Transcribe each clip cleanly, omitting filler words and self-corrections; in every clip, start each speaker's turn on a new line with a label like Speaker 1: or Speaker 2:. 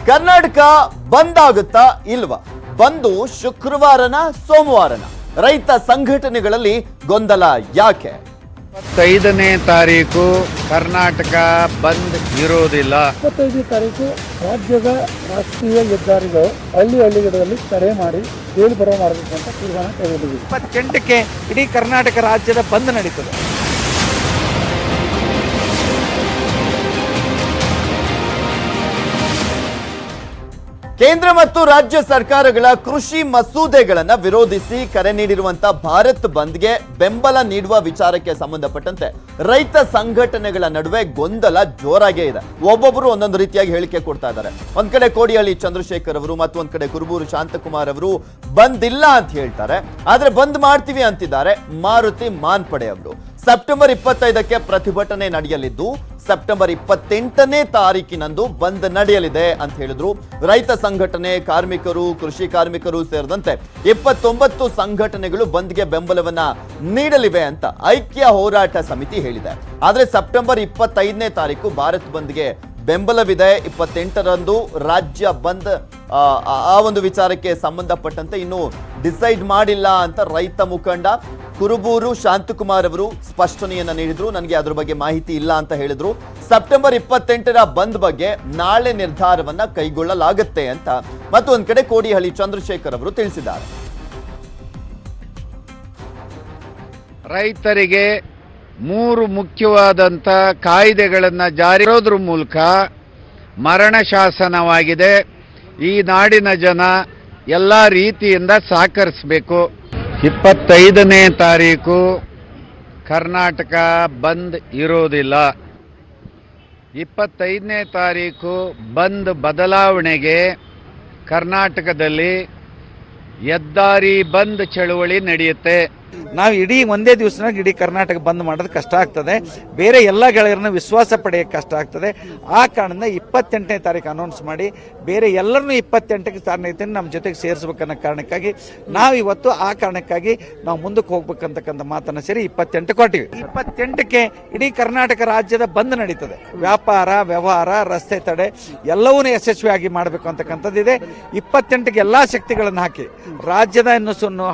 Speaker 1: ಕರ್ನಾಟಕ ಬಂದ್ ಆಗುತ್ತಾ ಇಲ್ವಾ? ಬಂದು ಶುಕ್ರವಾರನ ಸೋಮವಾರನ? ರೈತ ಸಂಘಟನೆಗಳಲ್ಲಿ ಗೊಂದಲ ಯಾಕೆ?
Speaker 2: 25ನೇ ತಾರೀಕು ಕರ್ನಾಟಕ ಬಂದ್ ಇರೋದಿಲ್ಲ.
Speaker 3: 25ನೇ ತಾರೀಕು ರಾಜ್ಯದ ರಾಷ್ಟ್ರೀಯ ಹೆದ್ದಾರಿಗಳು ಹಳ್ಳಿಗಳಲ್ಲಿ ತಡೆ ಮಾಡಿ ಜೈಲು ಬರೋ ಮಾಡಬೇಕು ಅಂತ ತೀರ್ಮಾನ ಕೈಗೊಂಡಿದ್ದೀವಿ.
Speaker 4: 28ಕ್ಕೆ ಇಡೀ ಕರ್ನಾಟಕ ರಾಜ್ಯದ ಬಂದ್ ನಡೀತದೆ.
Speaker 1: ಕೇಂದ್ರ ಮತ್ತು ರಾಜ್ಯ ಸರ್ಕಾರಗಳ ಕೃಷಿ ಮಸೂದೆಗಳನ್ನ ವಿರೋಧಿಸಿ ಕರೆ ನೀಡಿರುವಂತಹ ಭಾರತ್ ಬಂದ್ಗೆ ಬೆಂಬಲ ನೀಡುವ ವಿಚಾರಕ್ಕೆ ಸಂಬಂಧಪಟ್ಟಂತೆ ರೈತ ಸಂಘಟನೆಗಳ ನಡುವೆ ಗೊಂದಲ ಜೋರಾಗೇ ಇದೆ. ಒಬ್ಬೊಬ್ಬರು ಒಂದೊಂದು ರೀತಿಯಾಗಿ ಹೇಳಿಕೆ ಕೊಡ್ತಾ ಇದ್ದಾರೆ. ಒಂದ್ ಕಡೆ ಕೋಡಿಹಳ್ಳಿ ಚಂದ್ರಶೇಖರ್ ಅವರು ಮತ್ತು ಒಂದ್ ಕಡೆ ಕುರುಬೂರು ಶಾಂತಕುಮಾರ್ ಅವರು ಬಂದ್ ಇಲ್ಲ ಅಂತ ಹೇಳ್ತಾರೆ, ಆದ್ರೆ ಬಂದ್ ಮಾಡ್ತೀವಿ ಅಂತಿದ್ದಾರೆ ಮಾರುತಿ ಮಾನ್ಪಡೆ ಅವರು. ಸೆಪ್ಟೆಂಬರ್ 25ಕ್ಕೆ ಪ್ರತಿಭಟನೆ ನಡೆಯಲಿದ್ದು ಸೆಪ್ಟೆಂಬರ್ 28ನೇ ತಾರೀಕಿನಂದು ಬಂದ್ ನಡೆಯಲಿದೆ ಅಂತ ಹೇಳಿದ್ರು. ರೈತ ಸಂಘಟನೆ, ಕಾರ್ಮಿಕರು, ಕೃಷಿ ಕಾರ್ಮಿಕರು ಸೇರಿದಂತೆ 29 ಸಂಘಟನೆಗಳು ಬಂದ್ಗೆ ಬೆಂಬಲವನ್ನ ನೀಡಲಿವೆ ಅಂತ ಐಕ್ಯ ಹೋರಾಟ ಸಮಿತಿ ಹೇಳಿದೆ. ಆದ್ರೆ ಸೆಪ್ಟೆಂಬರ್ 25ನೇ ತಾರೀಕು ಭಾರತ್ ಬಂದ್ಗೆ ಬೆಂಬಲವಿದೆ. 28ರಂದು ರಾಜ್ಯ ಬಂದ್ ಆ ಒಂದು ವಿಚಾರಕ್ಕೆ ಸಂಬಂಧಪಟ್ಟಂತೆ ಇನ್ನು ಡಿಸೈಡ್ ಮಾಡಿಲ್ಲ ಅಂತ ರೈತ ಮುಖಂಡ ಕುರುಬೂರು ಶಾಂತಕುಮಾರ್ ಅವರು ಸ್ಪಷ್ಟನೆಯನ್ನ ನೀಡಿದ್ರು. ನನಗೆ ಅದ್ರ ಬಗ್ಗೆ ಮಾಹಿತಿ ಇಲ್ಲ ಅಂತ ಹೇಳಿದ್ರು. ಸೆಪ್ಟೆಂಬರ್ 28ರ ಬಂದ್ ಬಗ್ಗೆ ನಾಳೆ ನಿರ್ಧಾರವನ್ನ ಕೈಗೊಳ್ಳಲಾಗುತ್ತೆ ಅಂತ ಮತ್ತು ಒಂದ್ ಕಡೆ ಕೋಡಿಹಳ್ಳಿ ಚಂದ್ರಶೇಖರ್ ಅವರು ತಿಳಿಸಿದ್ದಾರೆ.
Speaker 2: ರೈತರಿಗೆ 3 ಮುಖ್ಯವಾದಂಥ ಕಾಯ್ದೆಗಳನ್ನು ಜಾರಿರೋದ್ರ ಮೂಲಕ ಮರಣ ಶಾಸನವಾಗಿದೆ. ಈ ನಾಡಿನ ಜನ ಎಲ್ಲ ರೀತಿಯಿಂದ ಸಹಕರಿಸಬೇಕು. 25ನೇ ತಾರೀಕು ಕರ್ನಾಟಕ ಬಂದ್ ಇರೋದಿಲ್ಲ. 25ನೇ ತಾರೀಕು ಬಂದ್ ಬದಲಾವಣೆಗೆ ಕರ್ನಾಟಕದಲ್ಲಿ ಹೆದ್ದಾರಿ ಬಂದ್ ಚಳುವಳಿ ನಡೆಯುತ್ತೆ.
Speaker 4: ನಾವು ಇಡೀ ಒಂದೇ ದಿವಸನಾಗ ಇಡೀ ಕರ್ನಾಟಕ ಬಂದ್ ಮಾಡೋದು ಕಷ್ಟ ಆಗ್ತದೆ. ಬೇರೆ ಎಲ್ಲ ಗೆಳೆಯರನ್ನ ವಿಶ್ವಾಸ ಪಡೆಯೋಕ್ಕೆ ಕಷ್ಟ ಆಗ್ತದೆ. ಆ ಕಾರಣದಿಂದ 28ನೇ ತಾರೀಕು ಅನೌನ್ಸ್ ಮಾಡಿ ಬೇರೆ ಎಲ್ಲರನ್ನೂ 28ಕ್ಕೆ ತಾರೀಕು ನಮ್ಮ ಜೊತೆಗೆ ಸೇರಿಸ್ಬೇಕನ್ನೋ ಕಾರಣಕ್ಕಾಗಿ ನಾವು ಇವತ್ತು ಆ ಕಾರಣಕ್ಕಾಗಿ ನಾವು ಮುಂದಕ್ಕೆ ಹೋಗ್ಬೇಕಂತಕ್ಕಂಥ ಮಾತನ್ನ ಸೇರಿ 28 ಕೊಟ್ಟಿವಿ. 28ಕ್ಕೆ ಇಡೀ ಕರ್ನಾಟಕ ರಾಜ್ಯದ ಬಂದ್ ನಡೀತದೆ. ವ್ಯಾಪಾರ, ವ್ಯವಹಾರ, ರಸ್ತೆ ತಡೆ ಎಲ್ಲವನ್ನೂ ಯಶಸ್ವಿಯಾಗಿ ಮಾಡಬೇಕು ಅಂತಕ್ಕಂಥದ್ದಿದೆ. 28ಕ್ಕೆ ಎಲ್ಲಾ ಶಕ್ತಿಗಳನ್ನು ಹಾಕಿ ರಾಜ್ಯದ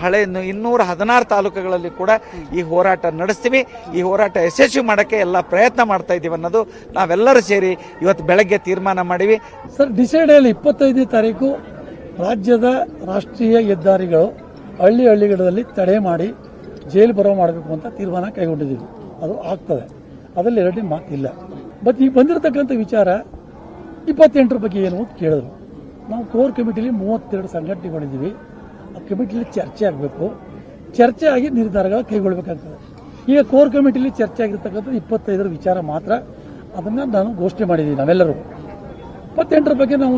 Speaker 4: ಹಳೆ 216 ತಾಲೂಕುಗಳಲ್ಲಿ ಕೂಡ ಈ ಹೋರಾಟ ನಡೆಸ್ತೀವಿ. ಈ ಹೋರಾಟ ಯಶಸ್ವಿ ಮಾಡಕ್ಕೆ ಎಲ್ಲ ಪ್ರಯತ್ನ ಮಾಡ್ತಾ ಇದ್ದೀವಿ ಅನ್ನೋದು ನಾವೆಲ್ಲರೂ ಸೇರಿ ಇವತ್ತು ಬೆಳಗ್ಗೆ ತೀರ್ಮಾನ ಮಾಡಿವಿ.
Speaker 3: ಸರ್, ಡಿಸೈಡಲ್ಲಿ 25ನೇ ತಾರೀಕು ರಾಜ್ಯದ ರಾಷ್ಟ್ರೀಯ ಹೆದ್ದಾರಿಗಳು ಹಳ್ಳಿಗಳಲ್ಲಿ ತಡೆ ಮಾಡಿ ಜೈಲು ಬರೋ ಮಾಡಬೇಕು ಅಂತ ತೀರ್ಮಾನ ಕೈಗೊಂಡಿದ್ದೀವಿ. ಅದು ಆಗ್ತದೆ, ಅದರಲ್ಲಿ ಎರಡನೇ ಮಾತಿಲ್ಲ. ಬಟ್ ಈಗ ಬಂದಿರತಕ್ಕಂಥ ವಿಚಾರ 28ರ ಬಗ್ಗೆ ಏನು ಅಂತ ಕೇಳಿದ್ರು. ನಾವು ಕೋರ್ ಕಮಿಟಿಲಿ 32 ಸಂಘಟನೆಗಳಿದ್ದೀವಿ. ಆ ಕಮಿಟಿಲಿ ಚರ್ಚೆ ಆಗಬೇಕು. ಚರ್ಚೆ ಆಗಿ ನಿರ್ಧಾರಗಳು ಕೈಗೊಳ್ಳಬೇಕಾಗ್ತದೆ. ಈಗ ಕೋರ್ ಕಮಿಟಿಲಿ ಚರ್ಚೆ ಆಗಿರ್ತಕ್ಕಂಥದ್ದು 25ರ ವಿಚಾರ ಮಾತ್ರ. ಅದನ್ನು ನಾನು ಘೋಷಣೆ ಮಾಡಿದ್ದೀವಿ. ನಾವೆಲ್ಲರೂ 28ರ ಬಗ್ಗೆ ನಾವು